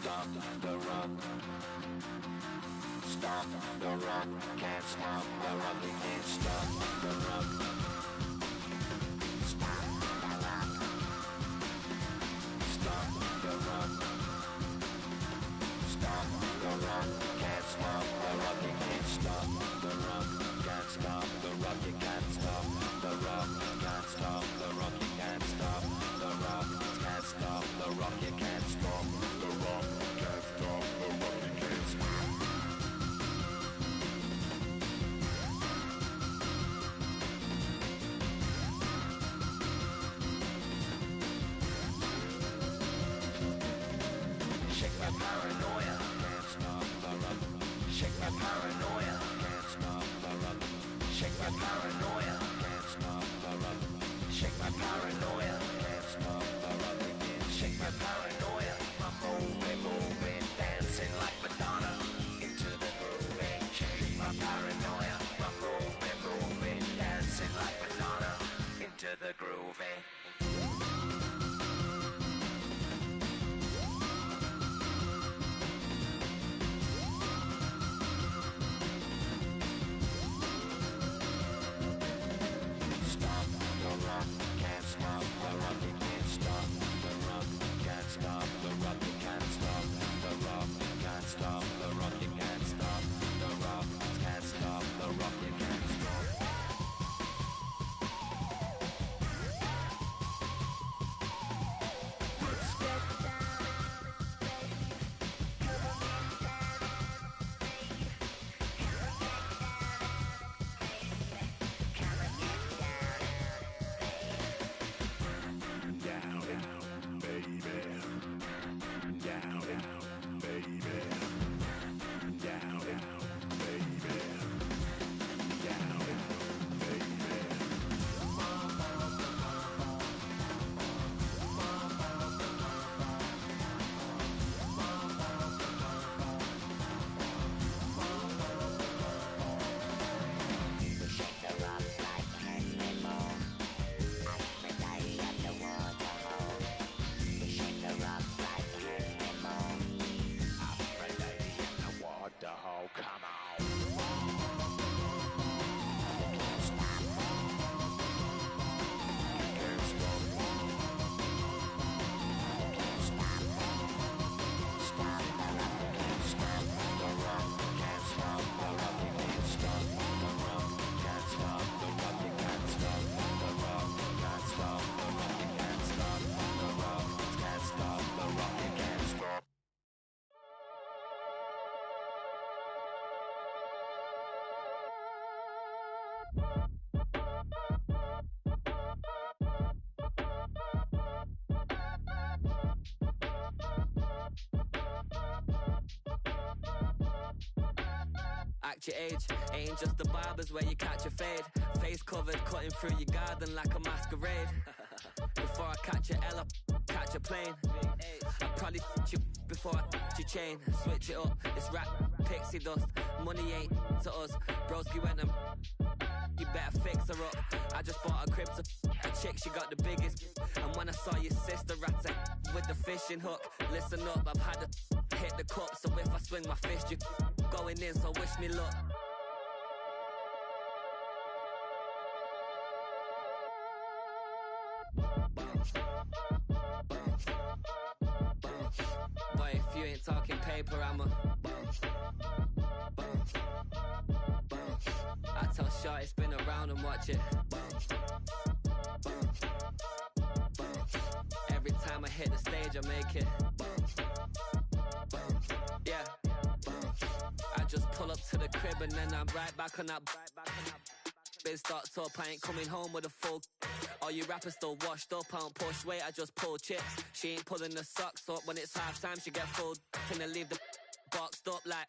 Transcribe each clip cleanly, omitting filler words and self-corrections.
stop the rock. Stop the rock, can't stop the rock, you can't stop the rock. Stop the rock. Stop the rock. Stop the rock, can't stop the rock, you can't stop the rock. Can't stop the rock, you can't stop the rock. Can't stop the rock, you can't stop the rock. Can't stop the rock, you can't stop the rock. Can't stop the rock, you can't stop. Shake my paranoia, can't stop the rock. Shake my paranoia, can't stop the rock. Shake my paranoia, can't stop the rock. Shake my paranoia, can't stop the rock. Shake my paranoia, I'm moving, dancing like Madonna into the groove. Shake my paranoia, I'm moving, dancing like Madonna into the groove. Can't stop the rock, you can't stop the rock. Can't stop the rock, you can't stop the rock. Can't stop the rock, you can't stop the rock. Can't stop the rock, you can't stop. Let's get down, baby. Come on, get down, baby. Come on, Act your age, ain't just the barbers where you catch a fade. Face covered, cutting through your garden like a masquerade. Before I catch a L up, catch a plane. I probably f*** you before I f*** your chain. Switch it up, it's rap, pixie dust. Money ain't to us, broski went and you better fix her up. I just bought a crib to a chick, she got the biggest. And when I saw your sister at it with the fishing hook, listen up, I've had to hit the cup. So if I swing my fist, you going in, so wish me luck. Boy, if you ain't talking paper, I'm a I tell Shorty spin around and watch it. Every time I hit the stage, I make it. Yeah. I just pull up to the crib and then I'm right back on that. Biz starts up, I ain't coming home with a full. All you rappers still washed up, I don't push weight, I just pull chips. She ain't pulling the socks up, when it's half time she get full. Finna leave the boxed up like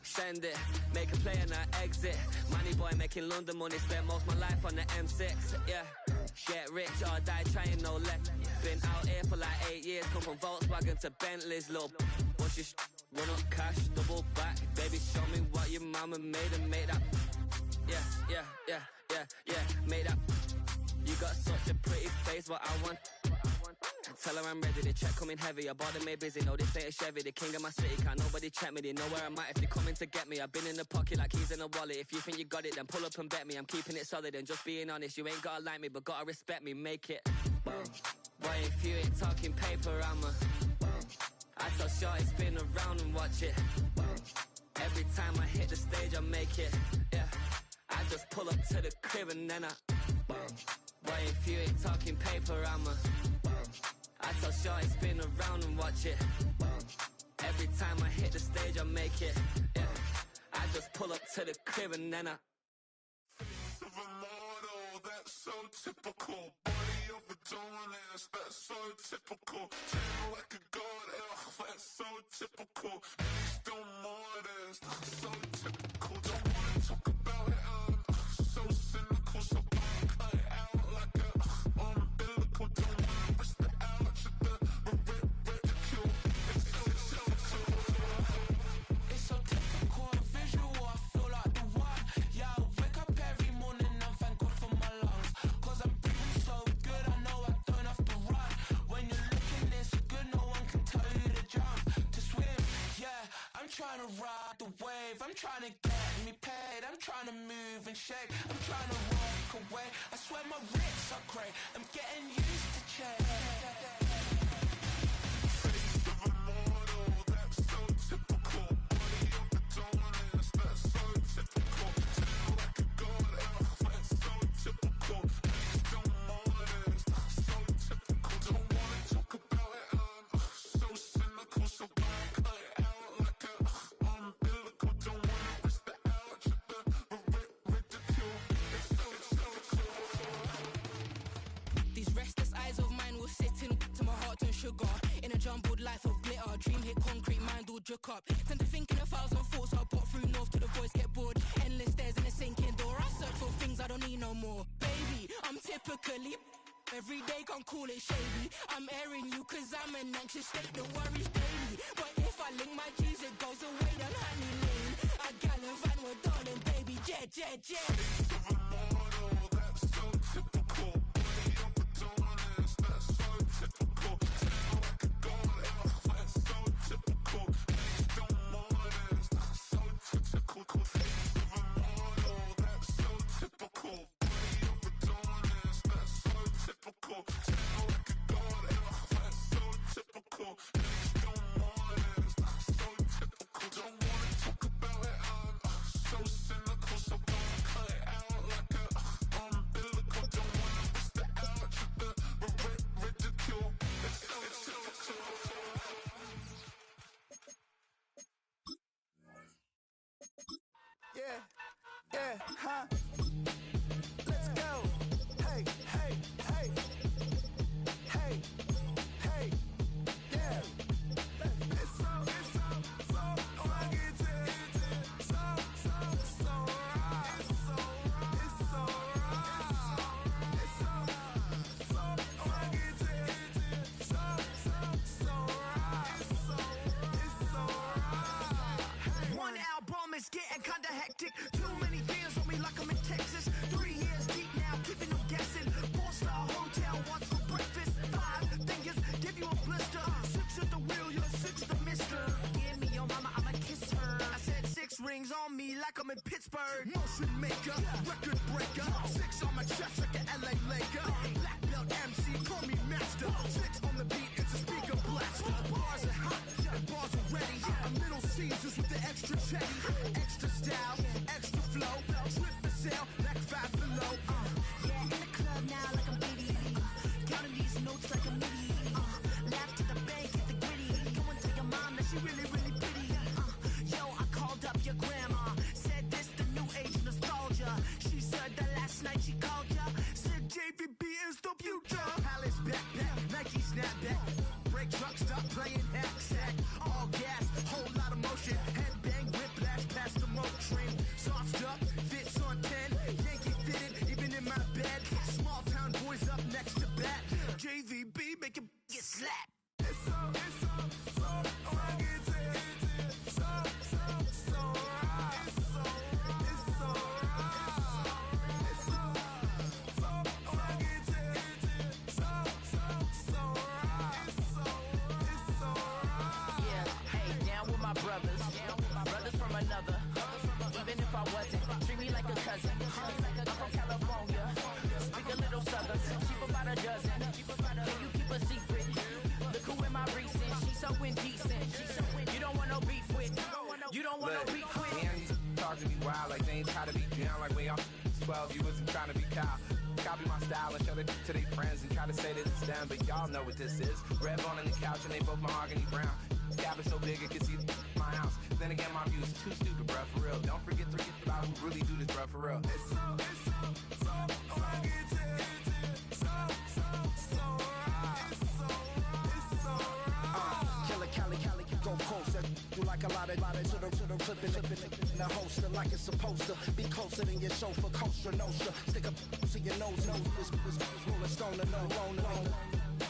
send it, make a play and I exit. Money boy making London money, spent most my life on the M6. Yeah, get rich or die trying, no let. Been out here for like 8 years, come from Volkswagen to Bentley's, little. What's your run up cash, double back. Baby, show me what your mama made and make that. Yeah, make that. You got such a pretty face, but I want Tell her I'm ready, the check coming heavy. I bought them made busy, no, this ain't a Chevy. The king of my city, can't nobody check me. They know where I'm at if they coming to get me. I've been in the pocket like keys in a wallet. If you think you got it, then pull up and bet me. I'm keeping it solid and just being honest. You ain't gotta like me, but gotta respect me, make it. Boy, if you ain't talking paper, I tell shorty spin around and watch it. Every time I hit the stage, I make it. Yeah, I just pull up to the crib and then boy, if you ain't talking paper, I tell shorty spin around and watch it. Every time I hit the stage, I make it. Yeah, I just pull up to the crib and then Face of a model, that's so typical. Body of a Adonis, that's so typical. Tail like a god, that's so typical. He's still modest, so typical. Don't wanna talk about it, so cynical. So cut it out like a umbilical. Don't wanna risk the ouch of the ridicule. It's so typical. It's so typical, visual, I feel like the one. Yeah, I wake up every morning and thank God for my lungs. Cause I'm breathing so good, I know I don't have to run. When you're looking this good, no one can tell you to jump, to swim. Yeah, I'm trying to ride the wave, I'm trying to get me paid, I'm trying to move and shake, I'm trying to walk away. I swear my wrists are great, I'm getting used to change. Face of a model, that's so typical. Body of a Adonis, that's so typical. Tail like a god, that's so typical. He's still modest, so typical. Don't wanna talk about it, so cynical. So cut it out like a umbilical. Don't wanna risk the ouch of the ridicule. It's so typical. These restless eyes of mine will sit in to my heart and sugar. In a jumbled life of glitter, dream hit concrete, mind all jook up. Tend to think in 1,000 thoughts, I'll pop through north to the voice get bored. Endless stairs in a sinking door, I search for things I don't need no more. Baby, I'm typically every day, can't call it shady. I'm airing you cause I'm an anxious state that worries daily. But if I link my G's, it goes away down honey lane. I gallivant with darling, baby, jet. Face of a model, that's so typical. Body of a Adonis, that's so typical. Tail like a god, that's so typical. He's still modest, so typical. Face of a model, that's so typical. Body of a Adonis, that's so typical. Tail like a god, that's so typical. He's still modest, so typical. Don't wanna talk about it, so cynical. So cut it out like a umbilical. Don't wanna risk the ouch of the ridicule. It's so typical. Yeah, huh? Let's go. Hey, hey, hey. Hey, hey, yeah. It's so funky, so right. It's so right. It's so funky, so right. It's so right. One album is getting kinda hectic. Too many fans on me like I'm in Texas. 3 years deep now, keeping them guessing. 4-star hotel, what's for breakfast? 5 fingers, give you a blister. 6 at the wheel, you're 6 the mister. Give me your mama, I'ma kiss her. I said 6 rings on me like I'm in Pittsburgh. Motion maker, record breaker. 6 on my chest like an LA Laker. Black belt MC, call me master. 6 on the beat, it's a speaker blaster. Bars are hot, and bars are ready. A middle Caesars with the extra chetty. Extra style, extra flow. Trip for sale, like 5 below. Yeah, in the club now like I'm giddy. Counting these notes like a MIDI. Laugh to the bank, hit the gritty. Go and tell your mom that she really, really pretty. Yo, I called up your grandma. Said this the new age nostalgia. She said that last night she called ya. Said JVB is the future. Palace backpack, Nike snapback. Break truck, stop playing hack sack. All gas, whole lot of motion. Headbang, whiplash, past the moat train. Soft up, fits on 10. Yankee fitted, even in my bed. Small town boys up next to bat. JVB, make it get slapped. It's so funky, so right. It's so right. It's so right. It's so funky, so right. a dozen. Can you keep a secret? Look who in my recent. She's so indecent. You don't want no beef with. You don't want no beef with. Man, these talk to be wild like they ain't try to be down like when y'all 12. You wasn't trying to be Kyle. Copy my style and show it to their friends and try to say that it's them, but y'all know what this is. Red bone on the couch and they both mahogany brown. Gap is so big it can see my house. Then again, my views too stupid, bruh, for real. Don't forget to get about who really do this, bruh, for real. It's so Cali, go closer. You like a lot of to the clipping in the holster like it's supposed to be closer than your chauffeur, Costa Nostra. Stick up to your nose, this rolling stone and no loner.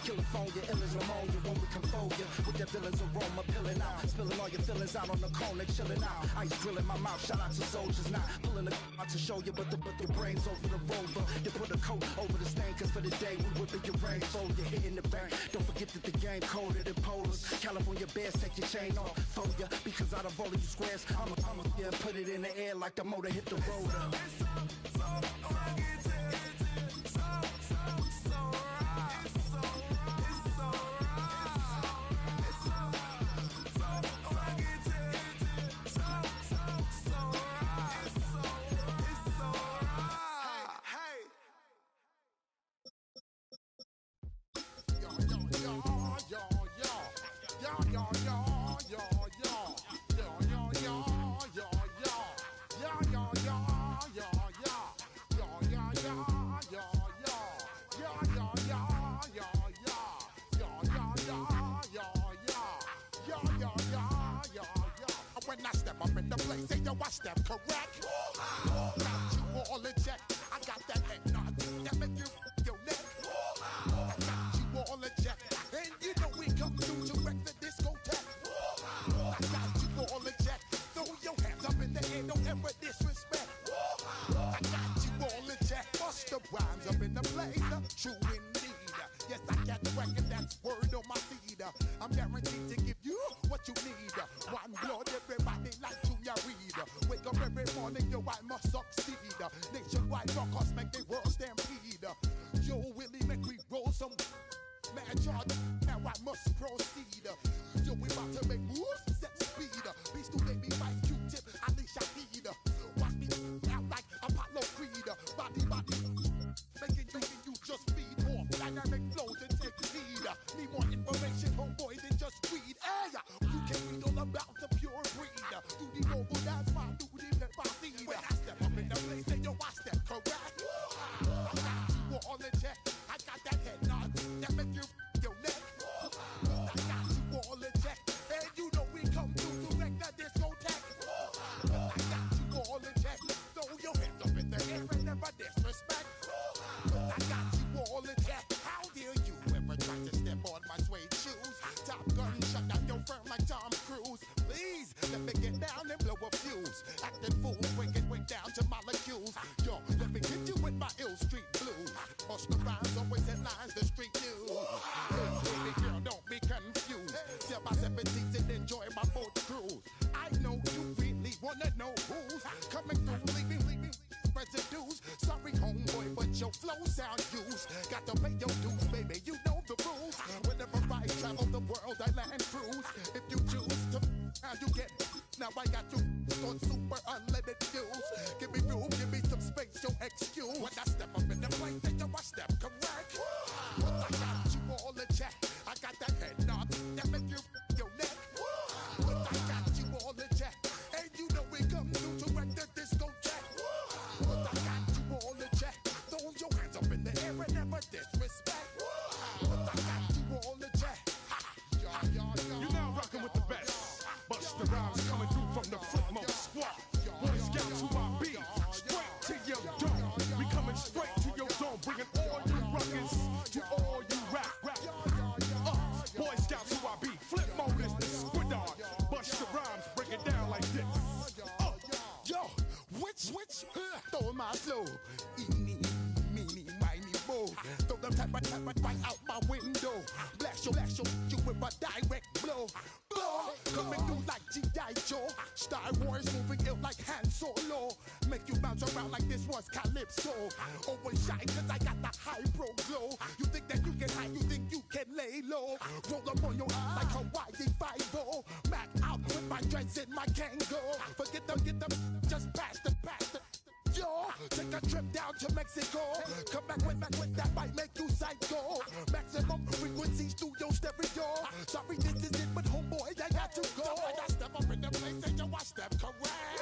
California, ill as pneumonia when we come for you with that villain's aroma pilling out, spilling all your feelings out on the corner, chilling out. Ice grilling my mouth, shout out to soldiers now, pulling the out to show you, but the brains over the rover. You put a coat over the stain, cause for the day we whipping your rainbow, you're hitting the bank. Don't forget that the game coded in polars. California bears, take your chain off for ya, because out of all of you squares, I'ma yeah, put it in the air like the motor hit the roller. When I step up in the place, say yo, I step correct. Got you all in check. I got that head nod that make you your neck. I got you all in check, and you know we come through to wreck the discotheque. I got you all in check. Throw your hands up in the air, don't ever disrespect. I got you all in check. Bust the rhymes up in the blazer, true indeed. Yes, I got record, that's word on my feed. I'm guaranteed to give you what you need. One blood, everybody like Junior Reed. Wake up every morning, yo, I must succeed. Nationwide rockers make the world stampede. Yo, Willie, make we roll some man charge. Now I must proceed. Yo, we about to make moves, set speed. Beast to baby, Vice Q-tip, Alicia Heed. Watch me out like Apollo Creed. Body, making you just feed off dynamic flows and take heed. Need more information, homeboy, than just read. Hey, you can read all about the pure breed. Do the mobile dance, fine, do the pep seed. When I step up in the place, say yo, I step correct. I got you all in check. I got that head nod that make you your neck. I got you all in check, and you know we come through to wreck the discotheque. I got you all in check. Throw your hands up in the air and never disrespect. I got you all in check. How dare you ever try to step on my suede shoes? Top Gun shut down your firm like Tom Cruise. Please let me get down and blow a fuse. Acting fool, breaking way down to molecules. Yo, let me hit you with my ill street blues. Bust the rhymes, always headlines the street news. Baby girl, don't be confused. Sell my 17s and enjoy my boat cruise. I know you really wanna know who's coming through, leaving residues. Sorry, homeboy, but your flow sound used. Got to pay your dues, baby, you know the rules. Whenever I travel the world, I land cruise. If you choose to, now you get. Now I got you on super unlimited views. Give me room, give me some space, your excuse. When I step up in the place, then yo, I step correct. But I got you all in check. I got that head nod that make you your neck. But I got you all in check, and you know we come through to wreck the discotheque. But I got you all in check. Throw your hands up in the air and never disrespect. But I got you all in check. You're now rocking with the best. Bust the rhymes coming through from the footmost squad. Boy Scouts who I be. Straight to your dome. We coming straight to your dome. Bringing all you ruckus to all you rap. Boy Scouts who I be. Flip mode is the squid dog. Bust the rhymes, break it down like this. Yo, which, throw my flow. Eeny, meeny, miny, mo. Throw them type right out my window. Blast you with a direct blow. Coming through like G.I. Joe. Star Wars moving ill like Han Solo. make you bounce around like this was Calypso. Always shine cause I got the high pro glow. You think that you can hide, you think you can lay low. Roll up on your eye like Hawaii 5-0. Mac out with my dreads in my Kango. Forget them, just pass the. Yo, take a trip down to Mexico. Come back with that might make you psycho. Maximum frequencies through your stereo. Sorry, this is it, but homeboy, I got to go. I step up in the place and yo, I step correct.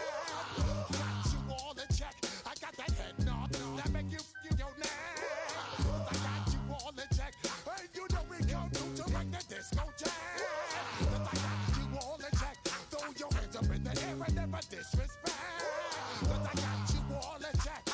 Got you all in check. I got that head nod that make you your neck. I got you all in check. Hey, you know we come through to make the disco jack. I got you all in check. Throw your hands up in the air and never disrespect. I got you all in check.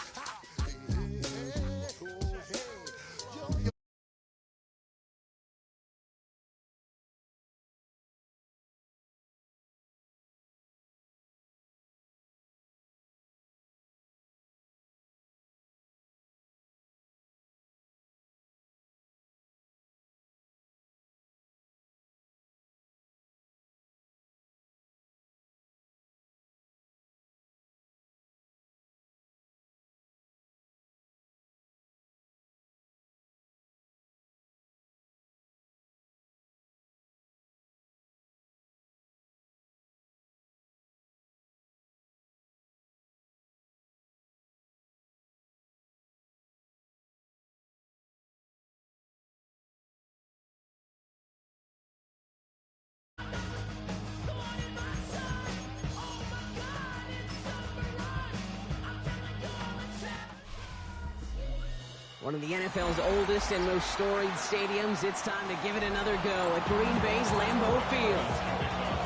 One of the NFL's oldest and most storied stadiums, it's time to give it another go at Green Bay's Lambeau Field.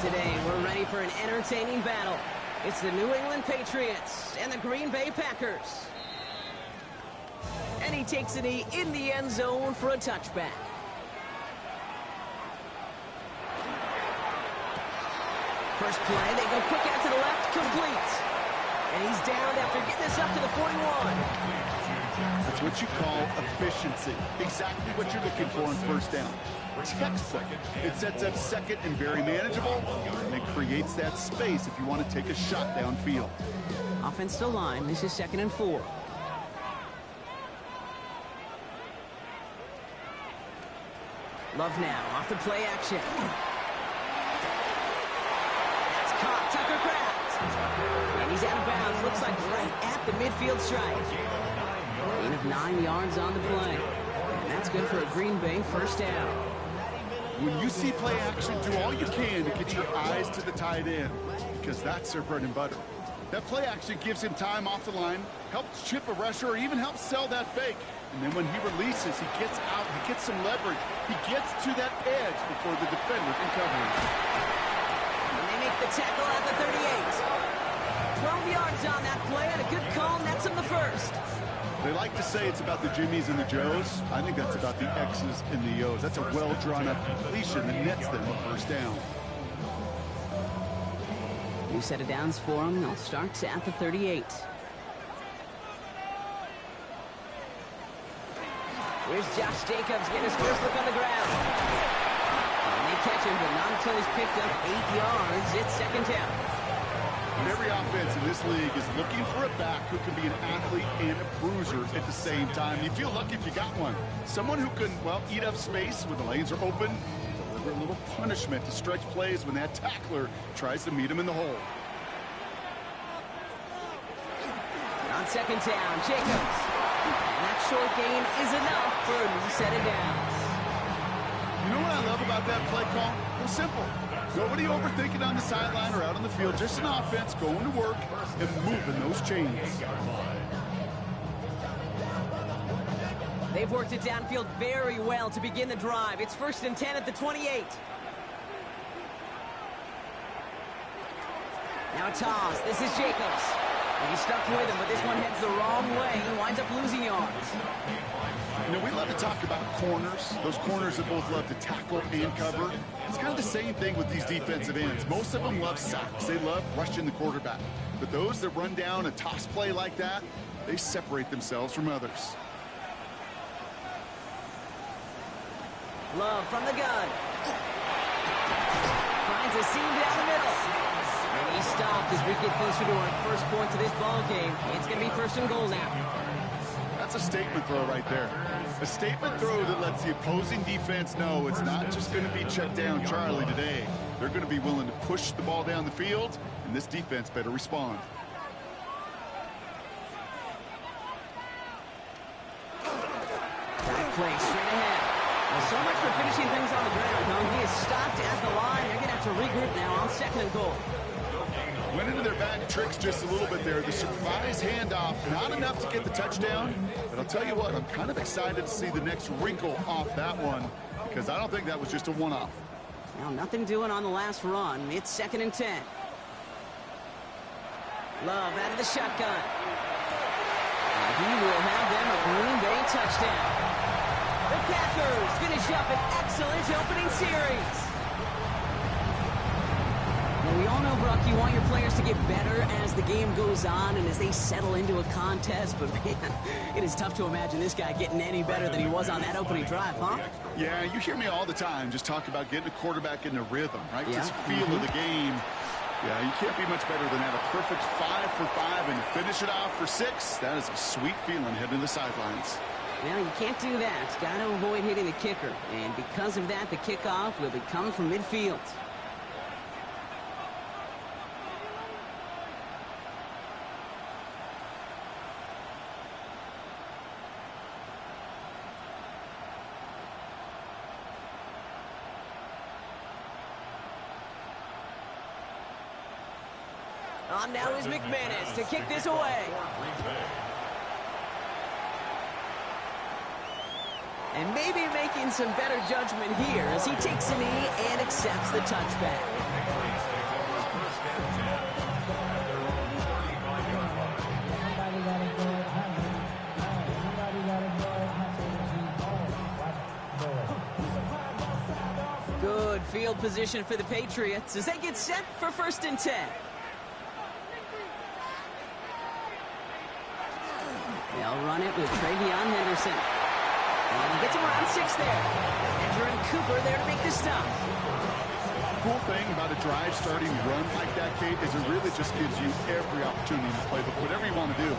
Today, we're ready for an entertaining battle. It's the New England Patriots and the Green Bay Packers. And he takes a knee in the end zone for a touchback. First play, they go quick out to the left, complete. And he's down after getting this up to the 41. That's what you call efficiency. Exactly what you're looking for in first down. Textbook. It sets up second and very manageable, and it creates that space if you want to take a shot downfield. Offensive line, this is 2nd and 4. Love now, off the play action. That's caught, Tucker Kraft. And he's out of bounds, looks like right at the midfield stripe. Gain of 9 yards on the play. And that's good for a Green Bay first down. When you see play action, do all you can to get your eyes to the tight end, because that's their bread and butter. That play action gives him time off the line, helps chip a rusher, or even helps sell that fake. And then when he releases, he gets out, he gets some leverage. He gets to that edge before the defender can cover him. And they make the tackle at the 38. 12 yards on that play, and a good call nets him the first. They like to say it's about the Jimmies and the Joes. I think that's about the X's and the O's. That's a well-drawn-up completion that nets them a first down. New set of downs for him. They'll start at the 38. Here's Josh Jacobs getting his first look on the ground. And they catch him, but not until he's picked up 8 yards. It's second down. Every offense in this league is looking for a back who can be an athlete and a bruiser at the same time. You feel lucky if you got one. Someone who can, well, eat up space when the lanes are open, deliver a little punishment to stretch plays when that tackler tries to meet him in the hole. On second down, Jacobs. And that short gain is enough for a new set of downs. You know what I love about that play call? It's simple. Nobody overthinking on the sideline or out on the field. Just an offense going to work and moving those chains. They've worked it downfield very well to begin the drive. It's 1st and 10 at the 28. Now a toss. This is Jacobs. And he's stuck with him, but this one heads the wrong way. He winds up losing yards. You know, we love to talk about corners, those corners that both love to tackle and cover. It's kind of the same thing with these defensive ends. Most of them love sacks. They love rushing the quarterback. But those that run down a toss play like that, they separate themselves from others. Love from the gun. Finds a seam down the middle. And he stops as we get closer to our first point to this ball game. It's going to be first and goal now. That's a statement throw right there. A statement throw that lets the opposing defense know it's not just going to be check down Charlie today. They're going to be willing to push the ball down the field, and this defense better respond. That play straight ahead. Well, so much for finishing things on the ground, huh? He is stopped at the line. They're going to have to regroup now on second and goal. Went into their bag of tricks just a little bit there. The surprise handoff, not enough to get the touchdown. But I'll tell you what, I'm kind of excited to see the next wrinkle off that one because I don't think that was just a one-off. Now, nothing doing on the last run. It's second and 10. Love out of the shotgun. And he will have them a Green Bay touchdown. The Packers finish up an excellent opening series. Well, we all know, Brock, you want your players to get better as the game goes on and as they settle into a contest, but man, it is tough to imagine this guy getting any better than he was on that opening drive, huh? Yeah, you hear me all the time just talk about getting a quarterback in the rhythm, right? Yeah. Just feel of the game. Yeah, you can't be much better than have a perfect 5 for 5 and finish it off for 6. That is a sweet feeling heading to the sidelines. Well, you can't do that. Got to avoid hitting the kicker, and because of that, the kickoff will be coming from midfield. On now is McManus to kick this away. And maybe making some better judgment here as he takes a knee and accepts the touchback. Good field position for the Patriots as they get set for first and 10. They'll run it with Travion Henderson. And he gets him around 6 there. Edgerrin Cooper there to make the stop. Cool thing about a drive starting run like that, Kate, is it really just gives you every opportunity to play whatever you want to do.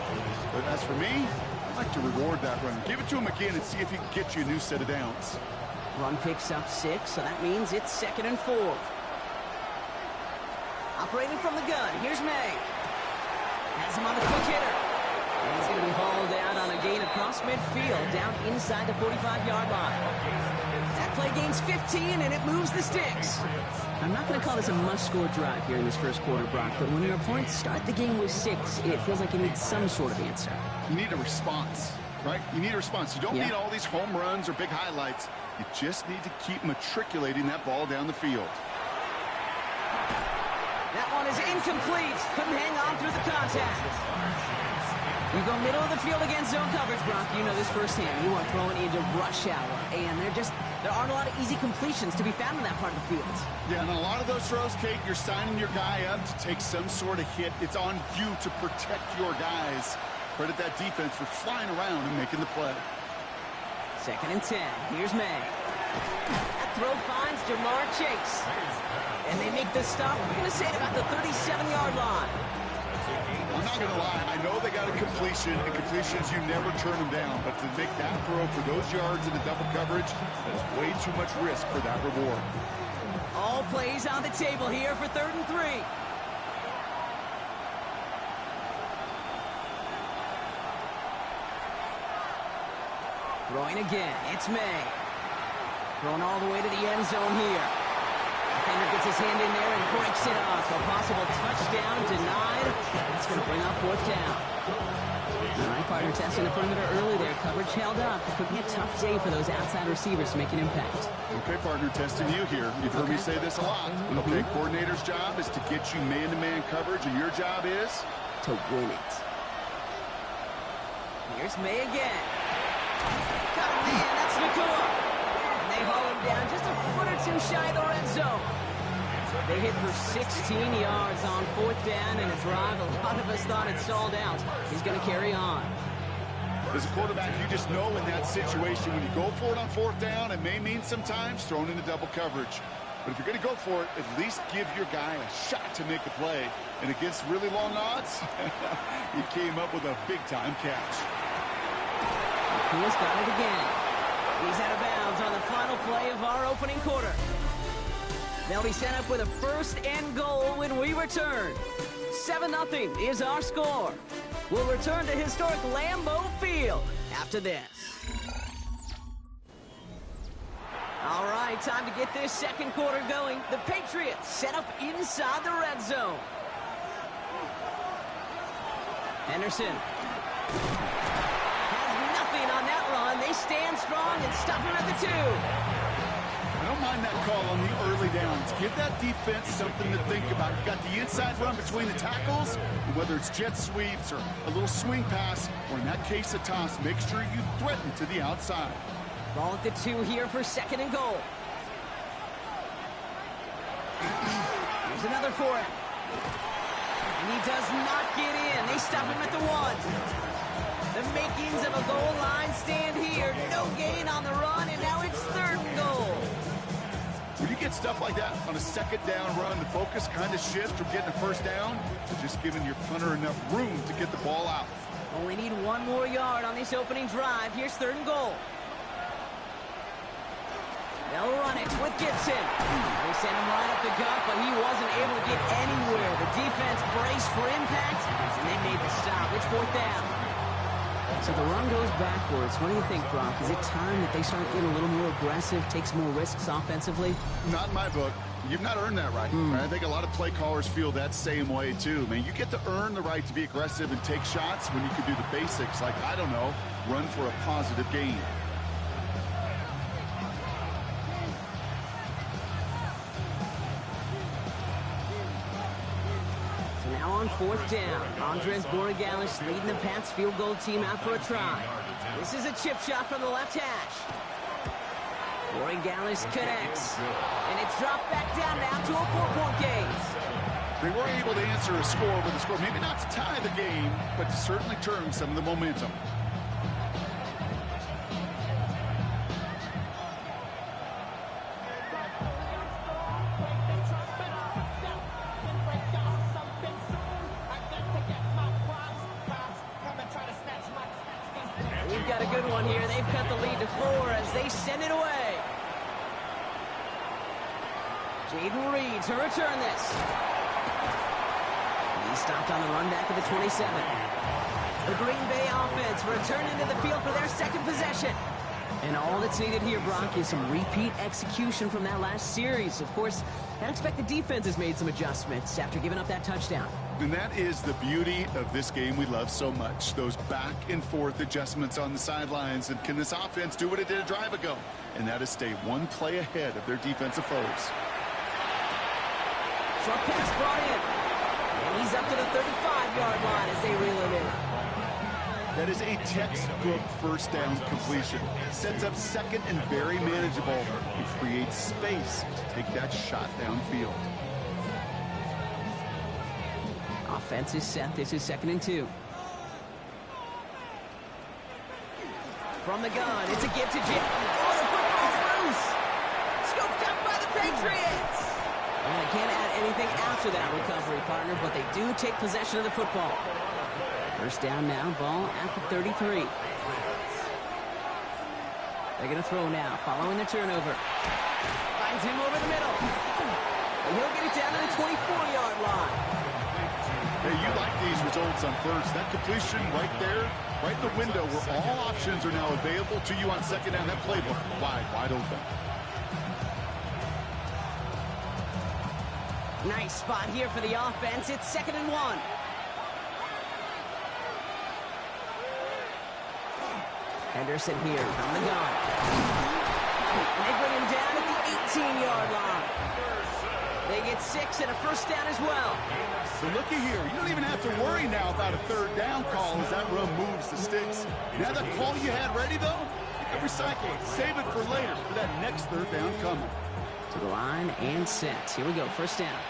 But as for me, I like to reward that run. Give it to him again and see if he can get you a new set of downs. Run picks up 6, so that means it's second and 4. Operating from the gun, here's May. Has him on the quick hitter. And he's going to be hauled out on a gain across midfield, down inside the 45-yard line. That play gains 15, and it moves the sticks. I'm not going to call this a must-score drive here in this first quarter, Brock, but when your opponents start the game with 6, it feels like you need some sort of answer. You need a response, right? You need a response. You don't need all these home runs or big highlights. You just need to keep matriculating that ball down the field. That one is incomplete. Couldn't hang on through the contact. You go middle of the field against zone coverage, Brock. You know this firsthand. You are throwing into rush hour, and there aren't a lot of easy completions to be found in that part of the field. Yeah, and a lot of those throws, Kate, you're signing your guy up to take some sort of hit. It's on you to protect your guys. Credit that defense for flying around and making the play. Second and 10. Here's May. That throw finds Jamar Chase. And they make the stop, we're going to say, at about the 37-yard line. I'm not going to lie. I know they got a completion, and completions, you never turn them down. But to make that throw for those yards in the double coverage, that is way too much risk for that reward. All plays on the table here for 3rd and 3. Throwing again. It's May. Throwing all the way to the end zone here. Defender gets his hand in there and breaks it off. A possible touchdown denied. That's going to bring up 4th down. All right, partner testing the perimeter early there. Coverage held up. It could be a tough day for those outside receivers to make an impact. Okay, partner, testing you here. You've heard me say this a lot. Okay, coordinator's job is to get you man-to-man coverage, and your job is? To win it. Here's May again. Got a man, that's Nakua. And they haul him down just a foot or 2 shy of the red zone. They hit for 16 yards on 4th down in a drive a lot of us thought it stalled out. He's going to carry on. As a quarterback, you just know in that situation when you go for it on 4th down, it may mean sometimes thrown into double coverage. But if you're going to go for it, at least give your guy a shot to make a play. And against really long odds, he came up with a big-time catch. He's got it again. He's out of bounds on the final play of our opening quarter. They'll be set up with a first and goal when we return. 7-0 is our score. We'll return to historic Lambeau Field after this. All right, time to get this second quarter going. The Patriots set up inside the red zone. Henderson has nothing on that run. They stand strong and stop him at the 2. I don't mind that call on the early downs. Give that defense something to think about. You got the inside run between the tackles, and whether it's jet sweeps or a little swing pass, or in that case a toss, make sure you threaten to the outside. Ball at the 2 here for second and goal. Here's another for him. And he does not get in. They stop him at the 1. The makings of a goal line stand here. No gain on the run, and now it's third and goal. When you get stuff like that on a second down run, the focus kind of shifts from getting a first down to just giving your punter enough room to get the ball out. Only need 1 more yard on this opening drive. Here's third and goal. They'll run it with Gibson. They sent him right up the gut, but he wasn't able to get anywhere. The defense braced for impact, and they made the stop. It's fourth down. So the run goes backwards. What do you think, Brock? Is it time that they start getting a little more aggressive, take some more risks offensively? Not in my book. You've not earned that right. I think a lot of play callers feel that same way, too. Man, you get to earn the right to be aggressive and take shots when you can do the basics, like, I don't know, run for a positive gain. On fourth down, Andres Borregales leading the Pats field goal team out for a try. This is a chip shot from the left hash. Borregales connects, and it's dropped back down now to a 4-point game. They were able to answer a score with a score, maybe not to tie the game, but to certainly turn some of the momentum. We've got a good one here. They've cut the lead to 4 as they send it away. Jaden Reed to return this. He stopped on the run back at the 27. The Green Bay offense returning to the field for their second possession. And all that's needed here, Brock, is some repeat execution from that last series. Of course, I expect the defense has made some adjustments after giving up that touchdown. And that is the beauty of this game we love so much. Those back and forth adjustments on the sidelines. And can this offense do what it did a drive ago? And that is stay one play ahead of their defensive foes. Short pass brought in. And he's up to the 35-yard line as they reel it in. That is a textbook first down completion. Sets up second and very manageable. It creates space to take that shot downfield. Offense is set. This is 2nd and 2. From the gun, it's a give to Jim. Oh, the football's loose. Scooped up by the Patriots. Well, they can't add anything after that recovery, partner, but they do take possession of the football. First down now, ball at the 33. They're going to throw now, following the turnover. Finds him over the middle. And he'll get it down to the 24-yard line. Hey, you like these results on first. That completion right there, right in the window where all options are now available to you on second down. That playbook wide open. Nice spot here for the offense. It's 2nd and 1. Henderson here from the gun. And they bring him down at the 18-yard line. They get 6 and a first down as well. So looky here. You don't even have to worry now about a third down call as that run moves the sticks. Now that call you had ready, though, you can recycle it. Save it for later for that next third down coming. To the line and set. Here we go. First down.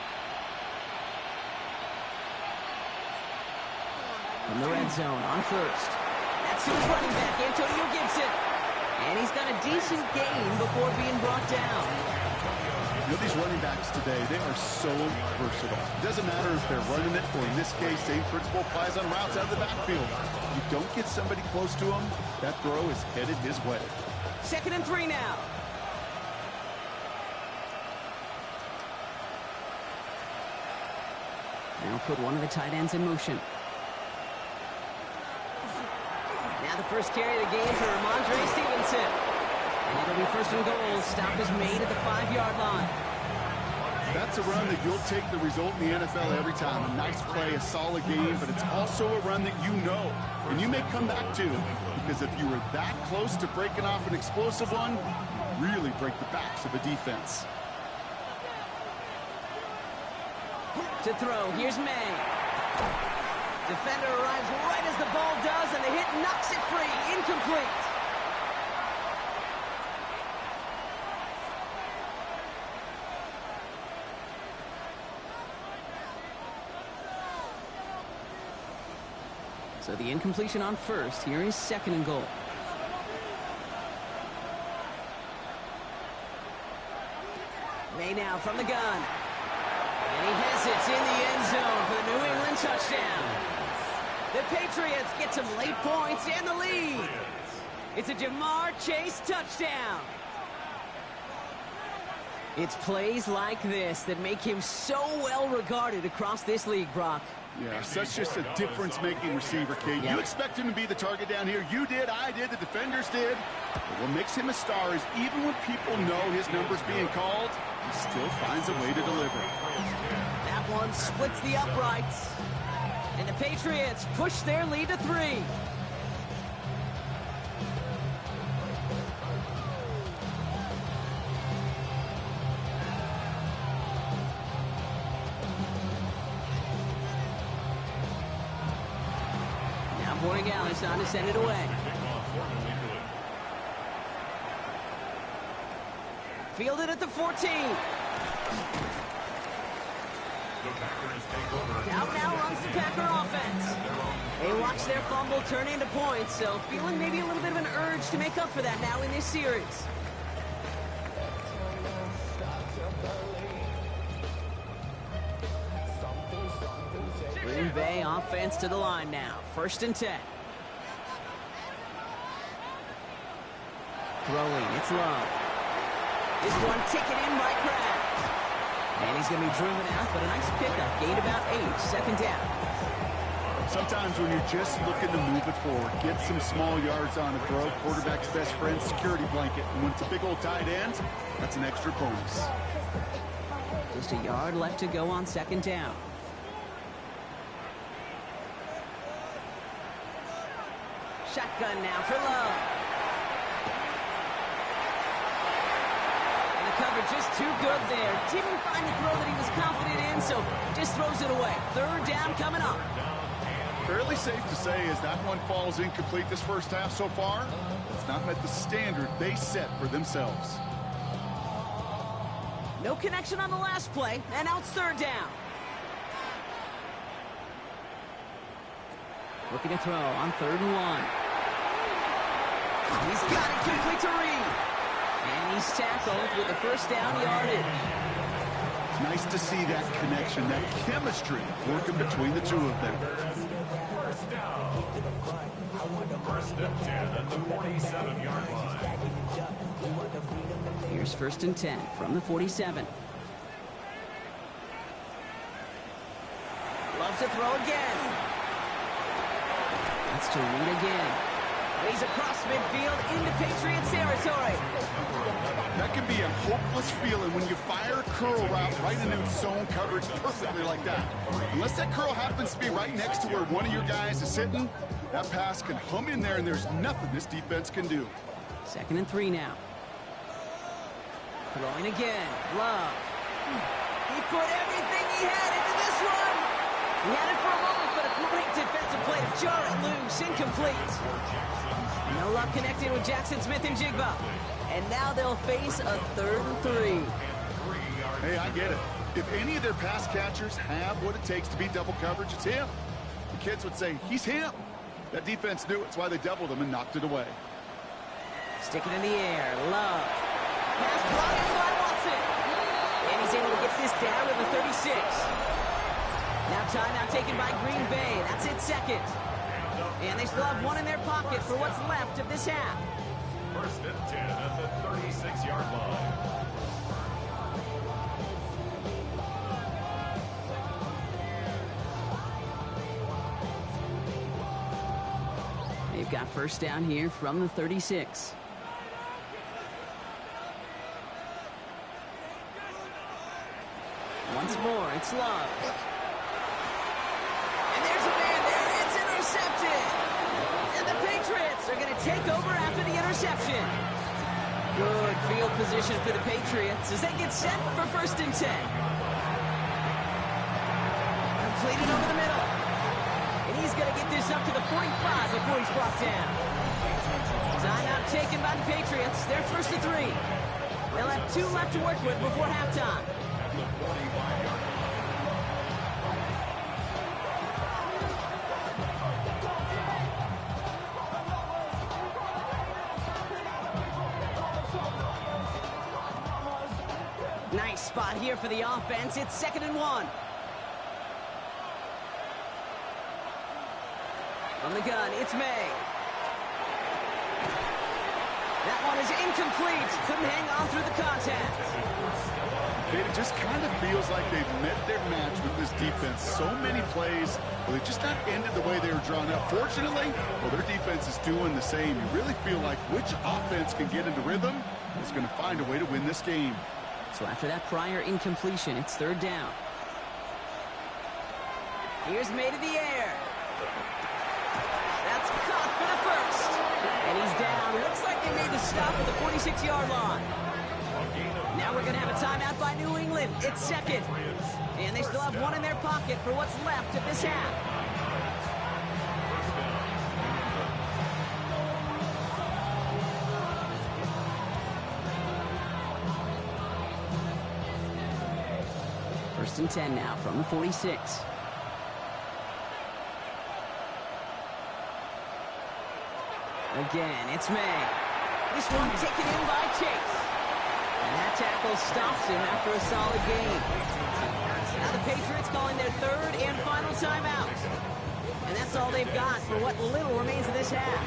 From the red zone on first. That's his running back, Antonio Gibson. And he's got a decent gain before being brought down. You know, these running backs today, they are so versatile. It doesn't matter if they're running it, or in this case, same principle applies on routes out of the backfield. You don't get somebody close to him, that throw is headed his way. 2nd and 3 now. Now put one of the tight ends in motion. Now the first carry of the game for Ramondre Stevenson. And it'll be 1st and goal. Stop is made at the 5-yard line. That's a run that you'll take the result in the NFL every time. A nice play, a solid game, but it's also a run that you know, and you may come back to, because if you were that close to breaking off an explosive one, you really break the backs of a defense. To throw, here's May. Defender arrives right as the ball does, and the hit knocks it free. Incomplete. So the incompletion on 1st. Here is 2nd and goal. May now from the gun. And he has it in the end zone for the New England touchdown. The Patriots get some late points and the lead. It's a Jamar Chase touchdown. It's plays like this that make him so well regarded across this league, Brock. Yeah, such just a difference-making receiver, Kate. Yeah. You expect him to be the target down here. You did, I did, the defenders did. But what makes him a star is even when people know his number's being called, he still finds a way to deliver. That one splits the uprights. And the Patriots push their lead to 3. Now Borregales on to send it away. Fielded at the 14. Out now runs the Packer offense. They watch their fumble turn into points, so feeling maybe a little bit of an urge to make up for that now in this series. Green Bay offense to the line now. 1st and 10. Throwing, it's Love. This one taken in by Kraft. And he's going to be driven out, but a nice pickup. Gained about 8, 2nd down. Sometimes when you're just looking to move it forward, get some small yards on a throw, quarterback's best friend, security blanket. And when it's a big old tight end, that's an extra bonus. Just a yard left to go on 2nd down. Shotgun now for Love. And the coverage just too good there. Didn't find the throw that he was confident in, so just throws it away. 3rd down coming up. Fairly safe to say as that one falls incomplete this first half so far, it's not met the standard they set for themselves. No connection on the last play, and now it's 3rd down. Looking to throw on 3rd and 1. He's got it complete to Reed. And he's tackled with the 1st down yardage. Nice to see that connection, that chemistry working between the two of them. 1st and 10 at the 47-yard line. Here's 1st and 10 from the 47. Loves to throw again. That's to Reed again. And he's across midfield into Patriots territory. That can be a hopeless feeling when you fire a curl route right into zone coverage perfectly like that. Unless that curl happens to be right next to where one of your guys is sitting, that pass can hum in there and there's nothing this defense can do. 2nd and 3 now. Throwing again. Love. He put everything he had into this one. He had it for a moment, but a great defensive play to jar it loose. Incomplete. No luck connected with Jackson Smith and Jigba. And now they'll face a 3rd and 3. Hey, I get it. If any of their pass catchers have what it takes to beat double coverage, it's him. The kids would say, he's him. That defense knew it. It's why they doubled him and knocked it away. Stick it in the air. Love. Pass brought in by Watson. He's able to get this down to the 36. Now timeout taken by Green Bay. That's it, second. And they still have one in their pocket for what's left of this half. First and 10 at the 36-yard line. They've got first down here from the 36. Once more, it's Love. And there's a man there. It's intercepted. And the Patriots are going to take over after the interception. Good field position for the Patriots as they get set for first and 10. Completed over the middle. And he's going to get this up to the 45 before he's brought down. Timeout taken by the Patriots. They're first and 3. They'll have 2 left to work with before halftime. Nice spot here for the offense. It's 2nd and 1. From the gun, it's May. That one is incomplete. Couldn't hang on through the contact. It just kind of feels like they've met their match with this defense. So many plays, well, they just not ended the way they were drawn up. Fortunately, well, their defense is doing the same. You really feel like which offense can get into rhythm is going to find a way to win this game. So after that prior incompletion, it's 3rd down. Here's May to the air. That's caught for the first. And he's down. Looks like they made the stop at the 46-yard line. Now we're going to have a timeout by New England. It's 2nd. And they still have 1 in their pocket for what's left of this half. First and 10 now from the 46. Again, it's May. This one taken in by Chase. And that tackle stops him after a solid gain. Now the Patriots calling their 3rd and final timeout. And that's all they've got for what little remains of this half.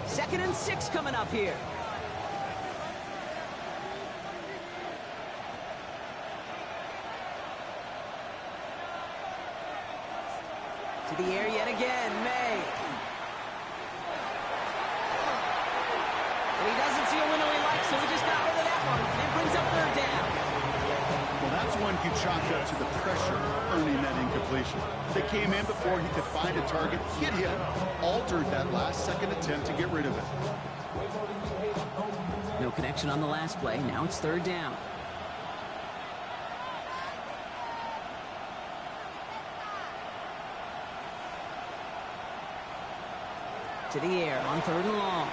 Second and 6 coming up here. To the air yet again, May. And he doesn't see a window he likes, so he just got rid of that one and brings up 3rd down. Well, that's one he chalked up to the pressure earning that incompletion. They came in before he could find a target, hit him, altered that last-second attempt to get rid of it. No connection on the last play. Now it's 3rd down. To the air on 3rd and long.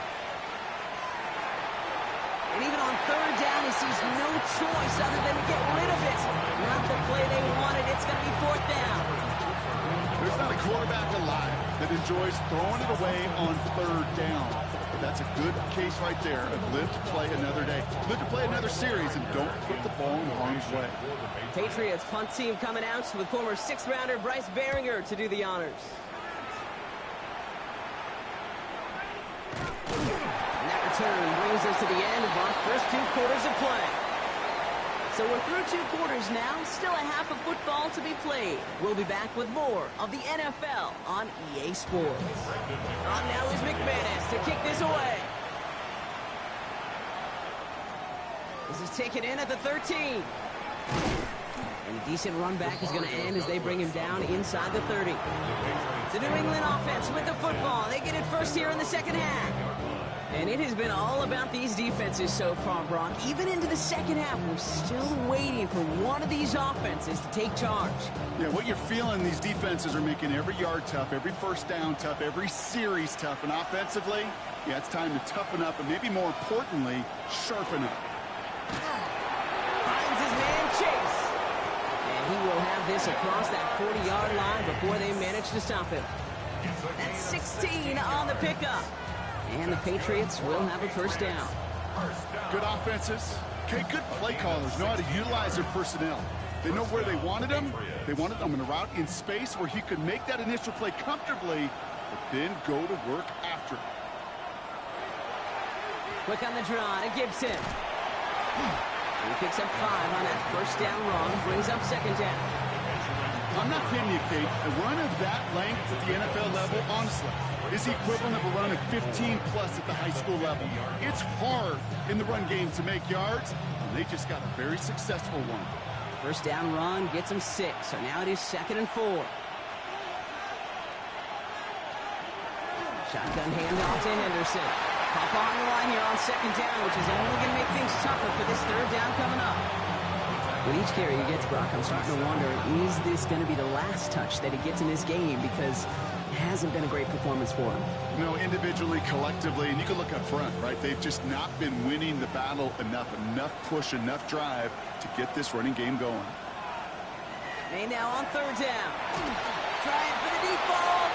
And even on 3rd down, he sees no choice other than to get rid of it. Not the play they wanted. It's going to be 4th down. There's not a quarterback alive that enjoys throwing it away on 3rd down. But that's a good case right there of live to play another day. Live to play another series and don't put the ball in harm's way. Patriots punt team coming out with former 6th-rounder Bryce Baringer to do the honors. And that return brings us to the end of our first 2 quarters of play. So we're through 2 quarters now, still a half of football to be played. We'll be back with more of the NFL on EA Sports. On now is McManus to kick this away. This is taken in at the 13. And a decent run back is going to end as they bring him down inside the 30. The New England offense with the football. They get it first here in the second half. And it has been all about these defenses so far, Brock. Even into the second half, we're still waiting for one of these offenses to take charge. Yeah, what you're feeling, these defenses are making every yard tough, every first down tough, every series tough. And offensively, yeah, it's time to toughen up and maybe more importantly, sharpen up. Finds his man Chase. And he will have this across that 40-yard line before they manage to stop him. That's 16 on the pickup. And the Patriots will have a first down. Good offenses. Okay, good play callers know how to utilize their personnel. They know where they wanted him. They wanted him in a route in space where he could make that initial play comfortably, but then go to work after it. Quick on the draw to Gibson. He picks up 5 on that first down run, brings up second down. I'm not kidding you, Kate. A run of that length at the NFL level, honestly, is the equivalent of a run of 15-plus at the high school level. It's hard in the run game to make yards, and they just got a very successful one. First down run gets him 6, so now it is 2nd and 4. Shotgun handoff to Henderson. Pop on the line here on second down, which is only going to make things tougher for this third down coming up. With each carry he gets, Brock, I'm starting to wonder, is this going to be the last touch that he gets in this game? Because it hasn't been a great performance for him. You know, individually, collectively, and you can look up front, right? They've just not been winning the battle enough push, enough drive to get this running game going. May now on third down. Trying for the deep ball.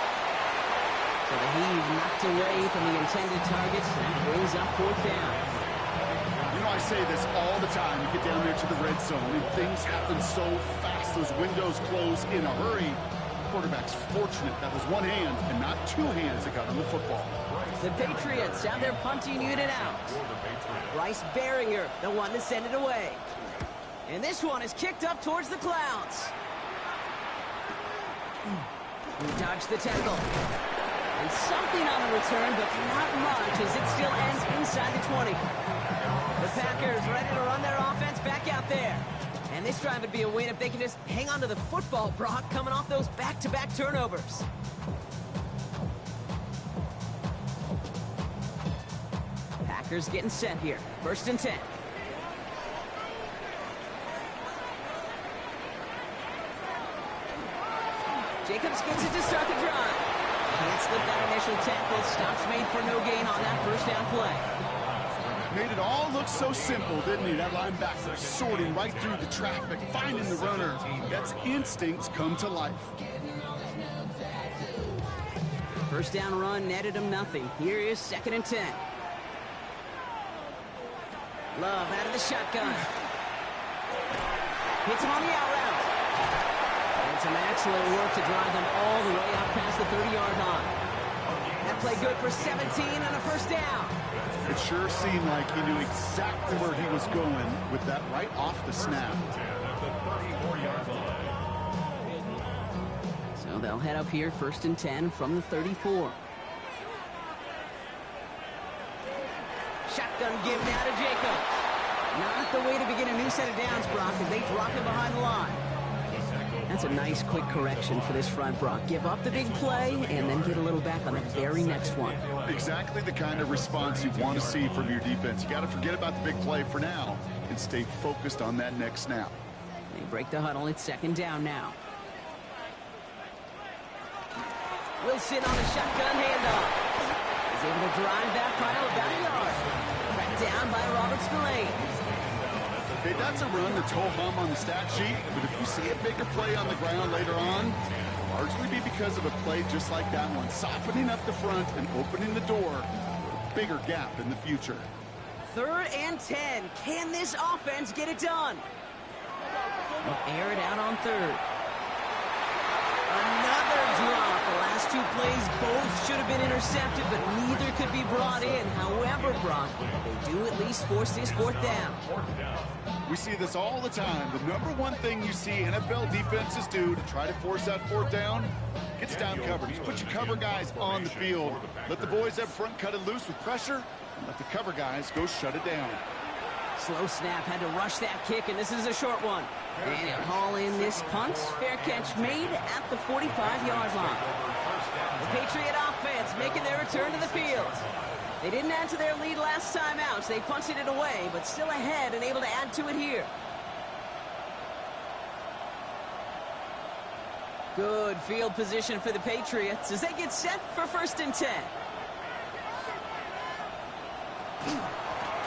So the heave knocked away from the intended targets. That brings up fourth down. You know, I say this all the time. You get down there to the red zone, and things happen so fast. Those windows close in a hurry. Quarterback's fortunate that was one hand and not two hands that got on the football. The Patriots have their punting unit out. Bryce Baringer, the one to send it away. And this one is kicked up towards the clouds. He dodged the tackle. And something on the return, but not much, as it still ends inside the 20. The Packers ready to run their offense back out there. And this drive would be a win if they can just hang on to the football, Brock, coming off those back-to-back turnovers. Packers getting set here. 1st and 10. Jacobs gets it to start the drive. Can't slip that initial tackle. Stops made for no gain on that first down play. Made it all look so simple, didn't he? That linebacker sorting right through the traffic, finding the runner. That's instincts come to life. First down run netted him nothing. Here is 2nd and 10. Love out of the shotgun. Hits him on the out route. And some excellent work to drive them all the way out past the 30-yard line. That play good for 17 and a first down. It sure seemed like he knew exactly where he was going with that right off the snap. So they'll head up here 1st and 10 from the 34. Shotgun give now to Jacobs. Not the way to begin a new set of downs, Brock, as they drop him behind the line. That's a nice quick correction for this front, Brock. Give up the big play and then get a little back on the very next one. Exactly the kind of response you want to see from your defense. You got to forget about the big play for now and stay focused on that next snap. They break the huddle. It's 2nd down now. Wilson on a shotgun handoff. He's able to drive that pile about a yard. Tracked down by Robert Spillane. Okay, that's a run that's ho-hum on the stat sheet, but if you see a bigger play on the ground later on, it'll largely be because of a play just like that one, softening up the front and opening the door for a bigger gap in the future. 3rd and 10. Can this offense get it done? They'll air it out on 3rd. Another drop. The last 2 plays both should have been intercepted, but neither could be brought in. However, Brock, they do at least force this 4th down. We see this all the time. The number one thing you see NFL defenses do to try to force that 4th down, gets down coverage. Put your cover guys on the field. Let the boys up front cut it loose with pressure, and let the cover guys go shut it down. Slow snap, had to rush that kick, and this is a short one. And he'll haul in this punt. Fair catch made at the 45-yard line. The Patriot offense making their return to the field. They didn't add to their lead last time out, so they punted it away, but still ahead and able to add to it here. Good field position for the Patriots as they get set for 1st and 10.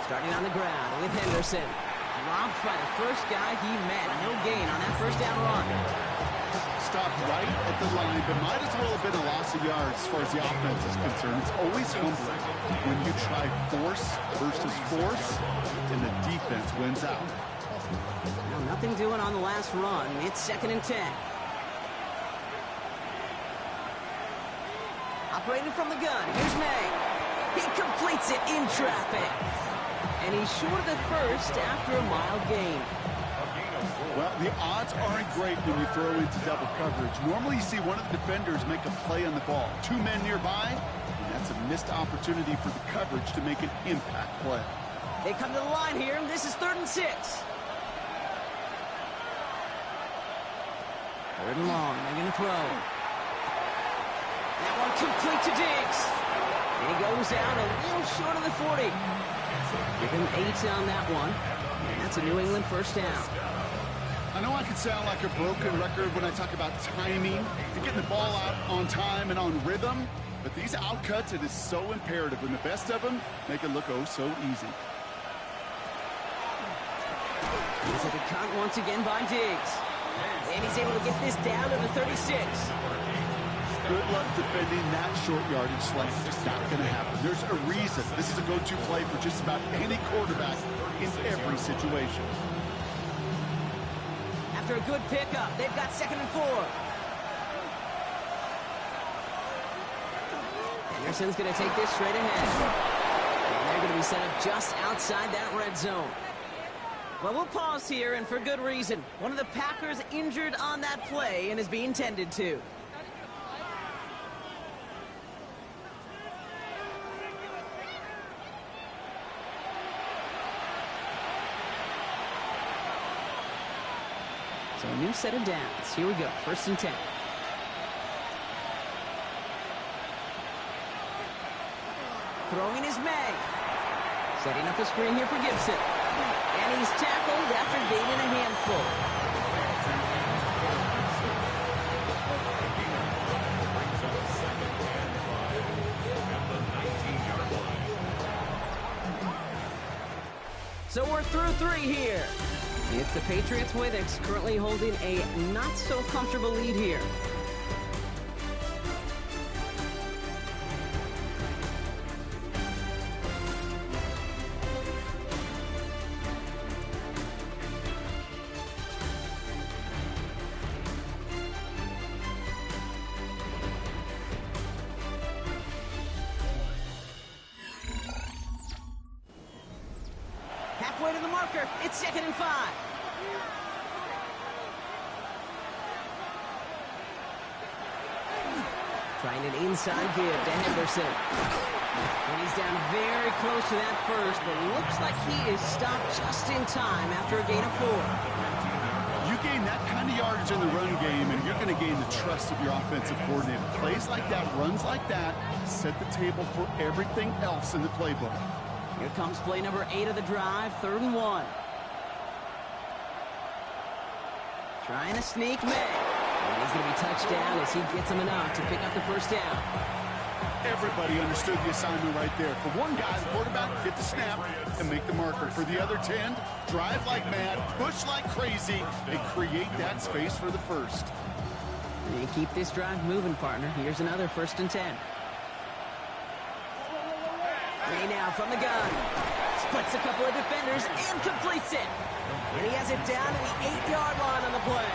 Starting on the ground with Henderson. Dropped by the first guy he met. No gain on that first down run. Stopped right at the line, but might as well have been a loss of yards as far as the offense is concerned. It's always humbling when you try force versus force, and the defense wins out. Well, nothing doing on the last run. It's 2nd and 10. Operating from the gun. Here's May. He completes it in traffic. And he's short of the first after a mild gain. Well, the odds aren't great when you throw into double coverage. Normally you see one of the defenders make a play on the ball. 2 men nearby, and that's a missed opportunity for the coverage to make an impact play. They come to the line here, and this is 3rd and 6. 3rd and long. They're going to throw. That one complete to Diggs. And he goes out a little short of the 40. Give him 8 on that one. And that's a New England first down. I know I can sound like a broken record when I talk about timing and getting the ball out on time and on rhythm, but these outcuts, it is so imperative, and the best of them make it look oh so easy. He's at the cut once again by Diggs. And he's able to get this down to the 36. Good luck defending that short yardage slant. Just not going to happen. There's a reason this is a go-to play for just about any quarterback in every situation. After a good pickup, they've got 2nd and 4. Anderson's going to take this straight ahead. And they're going to be set up just outside that red zone. Well, we'll pause here, and for good reason. One of the Packers injured on that play and is being tended to. So a new set of downs. Here we go. 1st and 10. Throwing is May. Setting up the screen here for Gibson. And he's tackled after gaining a handful. So we're through 3 here. It's the Patriots with it, currently holding a not-so-comfortable lead here. Halfway to the marker, it's 2nd and 5. Trying an inside give to Henderson. And he's down very close to that first, but looks like he is stopped just in time after a gain of 4. You gain that kind of yardage in the run game, and you're going to gain the trust of your offensive coordinator. Plays like that, runs like that, set the table for everything else in the playbook. Here comes play number 8 of the drive, 3rd and 1. Trying to sneak May. And he's going to be touched down as he gets him enough to pick up the first down. Everybody understood the assignment right there. For one guy, the quarterback, get the snap and make the marker. For the other 10, drive like mad, push like crazy, and create that space for the first. And keep this drive moving, partner. Here's another 1st and 10. Way now from the gun. Splits a couple of defenders and completes it. And he has it down to the 8-yard line on the play.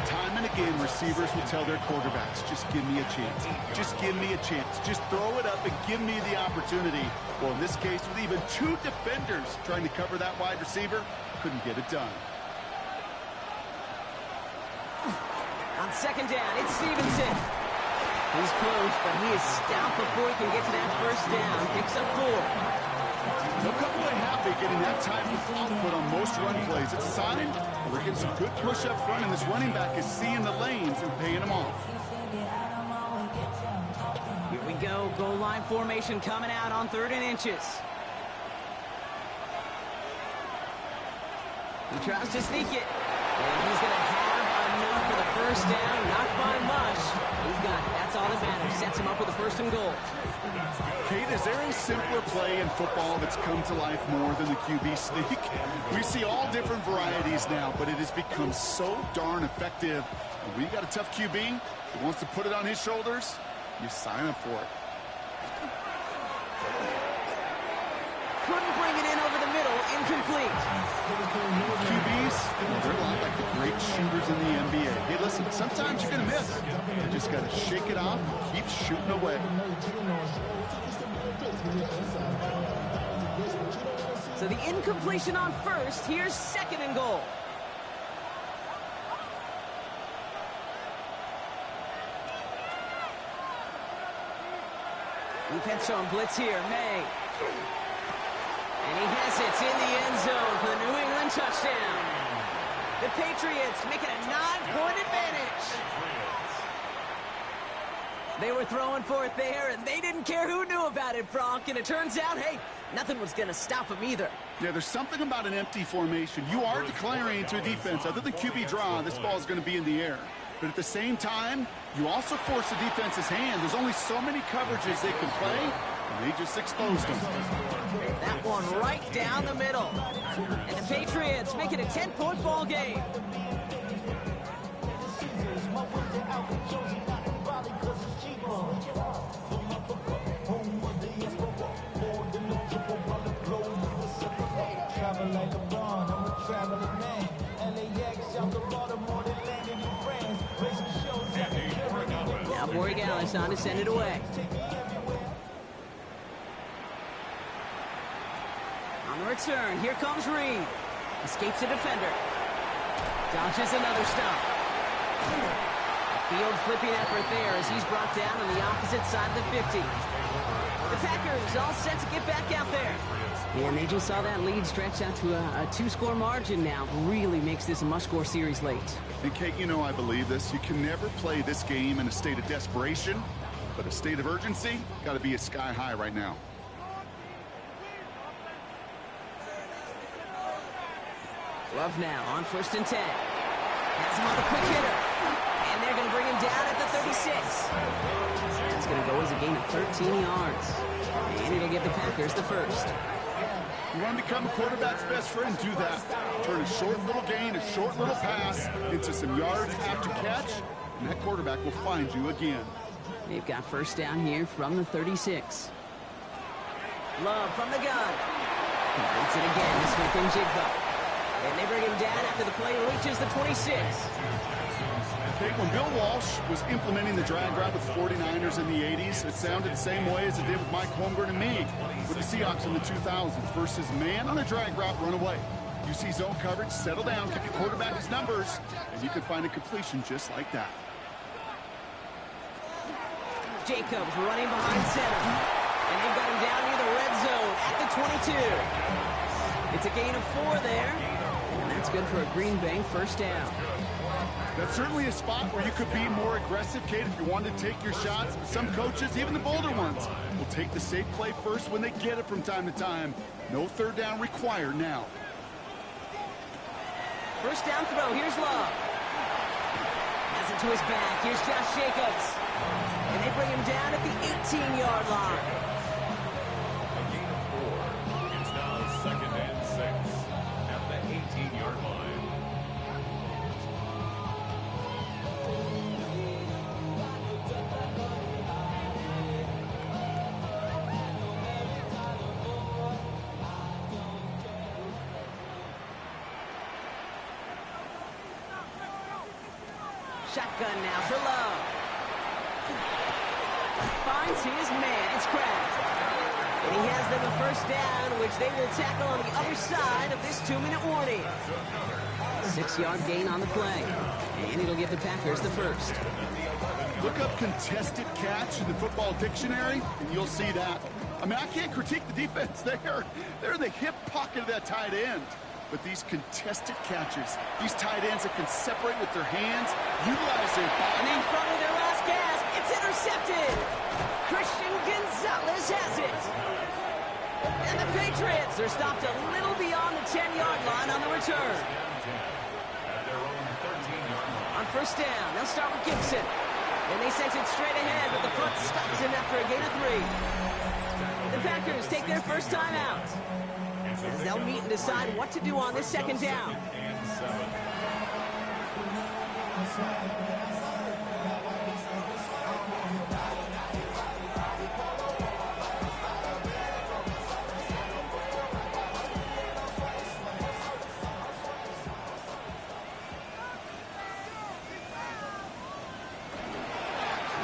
Time and again, receivers will tell their quarterbacks, just give me a chance. Just give me a chance. Just throw it up and give me the opportunity. Well, in this case, with even 2 defenders trying to cover that wide receiver, couldn't get it done. On 2nd down, it's Stevenson. He's close, but he is stout before he can get to that first down. Picks up 4. They'll come away happy getting that type of output on most run plays. It's a sign we're getting some good push up front, and this running back is seeing the lanes and paying them off. Here we go. Goal line formation coming out on 3rd and inches. He tries to sneak it. And he's going to have enough for the first down. Not by much. He's got it. That's all that matters. sets him up with a 1st and goal. Kate, is there a simpler play in football that's come to life more than the QB sneak? We see all different varieties now, but it has become so darn effective. And when you got a tough QB who wants to put it on his shoulders, you sign up for it. Couldn't bring it in over the middle. Incomplete. QBs, they're a lot like the great shooters in the NBA. Hey, listen, sometimes you're going to miss. You just got to shake it off and keep shooting away. So the incompletion on 1st. Here's 2nd and goal. Defense on blitz here. May. And he has it in the end zone for the New England touchdown. The Patriots make it a 9-point advantage. They were throwing for it there, and they didn't care who knew about it, Bronk. And it turns out, hey, nothing was going to stop them either. Yeah, there's something about an empty formation. You are declaring to a defense, other than QB draw, this ball is going to be in the air. But at the same time, you also force the defense's hand. There's only so many coverages they can play, and they just exposed them. That one right down the middle. And the Patriots make it a 10-point ball game. Now Borregales on to send it away. On the return, here comes Reed. Escapes a defender. Dodges another stop. Field flipping effort there as he's brought down on the opposite side of the 50. The Packers all set to get back out there. And they just saw that lead stretch out to a 2-score margin now. Really makes this a must-score series late. And Kate, you know I believe this. You can never play this game in a state of desperation, but a state of urgency got to be at sky high right now. Love now on 1st and 10. Has him on the quick hitter. And they're going to bring him down at the 36. That's going to go as a gain of 13 yards. And it'll give the Packers the 1st. You want to become a quarterback's best friend? Do that. Turn a short little gain, a short little pass into some yards after catch, and that quarterback will find you again. They've got 1st down here from the 36. Love from the gun. Completes it again to Smith-Njigba. And they bring him down after the play reaches the 26. Okay, when Bill Walsh was implementing the drag route with the 49ers in the 80s, it sounded the same way as it did with Mike Holmgren and me with the Seahawks in the 2000s. Versus man on a drag route, run away. You see zone coverage, settle down, give your quarterback his numbers, and you can find a completion just like that. Jacobs running behind center. And they've got him down near the red zone at the 22. It's a gain of 4 there. And that's good for a Green Bay 1st down. That's certainly a spot where you could be more aggressive, Kate, if you wanted to take your shots. Some coaches, even the bolder ones, will take the safe play first when they get it from time to time. No 3rd down required now. 1st down throw. Here's Love. Has it to his back. Here's Josh Jacobs. And they bring him down at the 18-yard line. A gain of 4. It's now 2nd and 6 at the 18-yard line. Shotgun now for Love. Finds his man. It's Kraft. And he has them a 1st down, which they will tackle on the other side of this 2-minute warning. 6-yard gain on the play. And it'll give the Packers the 1st. Look up contested catch in the football dictionary, and you'll see that. I mean, I can't critique the defense there. They're in the hip pocket of that tight end. But these contested catches, these tight ends that can separate with their hands, utilize their body. And in front of their last gasp, it's intercepted. Christian Gonzalez has it. And the Patriots are stopped a little beyond the 10-yard line on the return. At their own 13-yard line. On 1st down, they'll start with Gibson. And they sent it straight ahead, but the front stops him after a gain of 3. The Packers take their first time out, as they'll meet and decide what to do on this second down. And 7.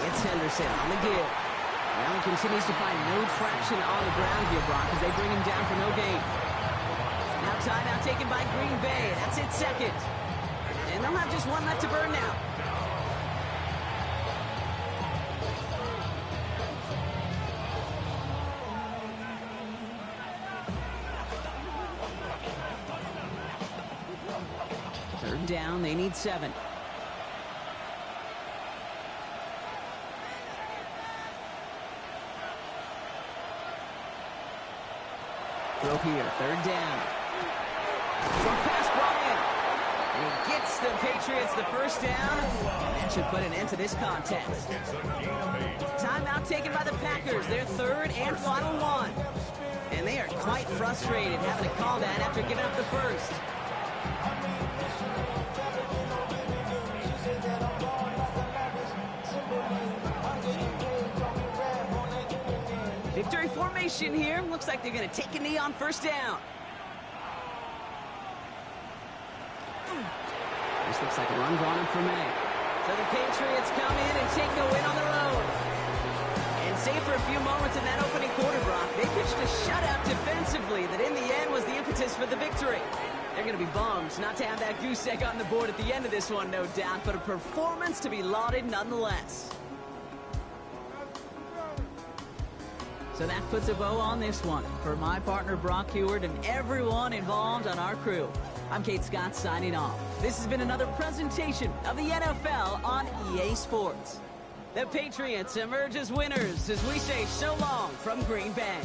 It's Henderson on the give. Now he continues to find no traction on the ground here, Brock, as they bring him down for no gain. Now timeout taken by Green Bay. That's its second. And they'll have just one left to burn now. Third down, they need 7. Throw here, third down. Short pass brought in. And he gets the Patriots the first down. And that should put an end to this contest. It's a gain of 8. Timeout taken by the Packers, their third and final one. And they are quite frustrated having to call that after giving up the first. Victory formation here. Looks like they're going to take a knee on first down. This looks like a run drawn up for May. So the Patriots come in and take the win on the road. And save for a few moments in that opening quarter, Brock, they pitched a shutout defensively that in the end was the impetus for the victory. They're going to be bummed not to have that goose egg on the board at the end of this one, no doubt, but a performance to be lauded nonetheless. So that puts a bow on this one. For my partner Brock Huard and everyone involved on our crew, I'm Kate Scott signing off. This has been another presentation of the NFL on EA Sports. The Patriots emerge as winners as we say so long from Green Bay.